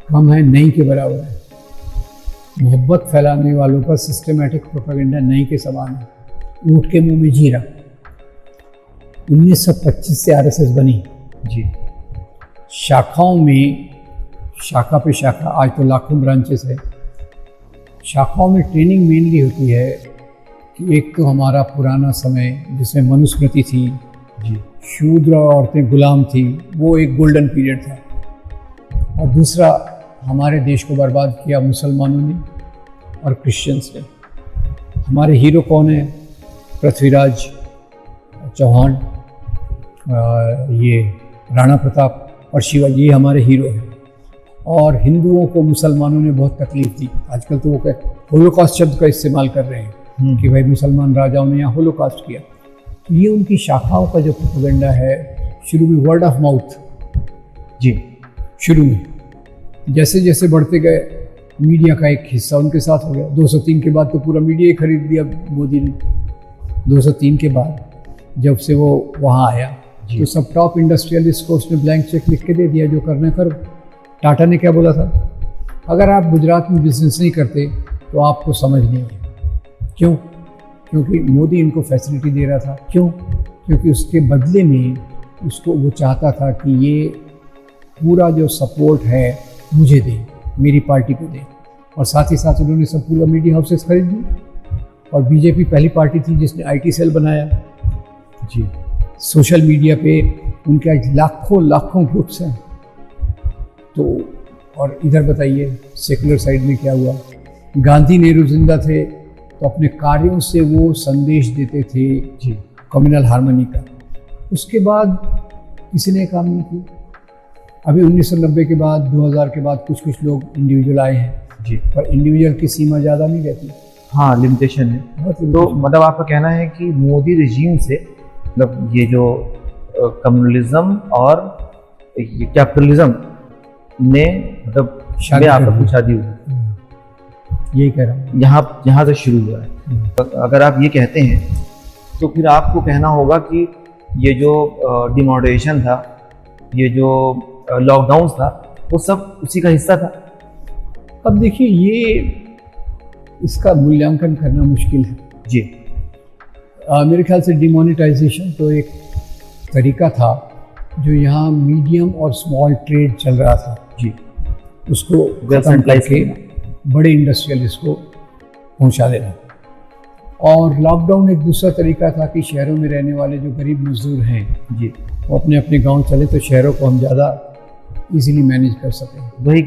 कम है नहीं के बराबर है। मोहब्बत फैलाने वालों का सिस्टमेटिक प्रोपेगेंडा नहीं के समान है। ऊँट के मुंह में जीरा। 1925 से आरएसएस बनी जी। शाखाओं में, शाखा पे शाखा, आज तो लाखों ब्रांचेस है। शाखाओं में ट्रेनिंग मेनली होती है कि एक तो हमारा पुराना समय जिसमें मनुस्मृति थी जी, शूद्र और औरतें गुलाम थी, वो एक गोल्डन पीरियड था। और दूसरा, हमारे देश को बर्बाद किया मुसलमानों ने और क्रिश्चियंस ने। हमारे हीरो कौन है? पृथ्वीराज चौहान, ये राणा प्रताप और शिवाजी, ये हमारे हीरो हैं। और हिंदुओं को मुसलमानों ने बहुत तकलीफ दी। आजकल तो वो होलोकॉस्ट शब्द का इस्तेमाल कर रहे हैं कि भाई मुसलमान राजाओं ने यहाँ होलोकॉस्ट किया। तो ये उनकी शाखाओं का जो प्रोपेगेंडा है, शुरू में वर्ड ऑफ माउथ जी, शुरू में, जैसे जैसे बढ़ते गए मीडिया का एक हिस्सा उनके साथ हो गया। 203 के बाद तो पूरा मीडिया ही खरीद लिया मोदी ने। 203 के बाद जब से वो वहाँ आया तो सब टॉप इंडस्ट्रियलिस्ट को उसने ब्लैंक चेक लिख के दे दिया, जो करना करो। टाटा ने क्या बोला था? अगर आप गुजरात में बिजनेस नहीं करते तो आपको समझ नहीं है। क्यों? क्योंकि मोदी इनको फैसिलिटी दे रहा था। क्यों? क्योंकि उसके बदले में उसको वो चाहता था कि ये पूरा जो सपोर्ट है मुझे दे, मेरी पार्टी को दे। और साथ ही साथ उन्होंने सब पूरा मीडिया हाउसेस खरीद ली। और बीजेपी पहली पार्टी थी जिसने आईटी सेल बनाया जी। सोशल मीडिया पे उनके आज लाखों लाखों ग्रुप्स हैं। तो और इधर बताइए सेकुलर साइड में क्या हुआ? गांधी नेहरू जिंदा थे तो अपने कार्यों से वो संदेश देते थे जी, कम्युनल हार्मनी का। उसके बाद किसी ने काम नहीं किया। अभी 1990 के बाद, 2000 के बाद कुछ कुछ लोग इंडिविजुअल आए हैं जी, पर इंडिविजुअल की सीमा ज़्यादा नहीं रहती। हाँ, लिमिटेशन है। तो मतलब आपका कहना है कि मोदी रिजीम से मतलब ये जो कम्युनलिज्म और ये कैपिटलिज्म ने मतलब शादी आपका शादी हुई, यही कह रहा हूँ, यहाँ से शुरू हुआ है। तो अगर आप ये कहते हैं तो फिर आपको कहना होगा कि ये जो डिमोनेटाइजेशन था, ये जो लॉकडाउन था, वो सब उसी का हिस्सा था। अब देखिए, ये इसका मूल्यांकन करना मुश्किल है जी। मेरे ख्याल से डिमोनेटाइजेशन तो एक तरीका था जो यहाँ मीडियम और स्मॉल ट्रेड चल रहा था जी, उसको खत्म करके बड़े इंडस्ट्रियलिस्ट को पहुँचा देना। और लॉकडाउन एक दूसरा तरीका था कि शहरों में रहने वाले जो गरीब मजदूर हैं जी, वो अपने अपने गांव चले तो शहरों को हम ज़्यादा इजीली मैनेज कर सकें। वही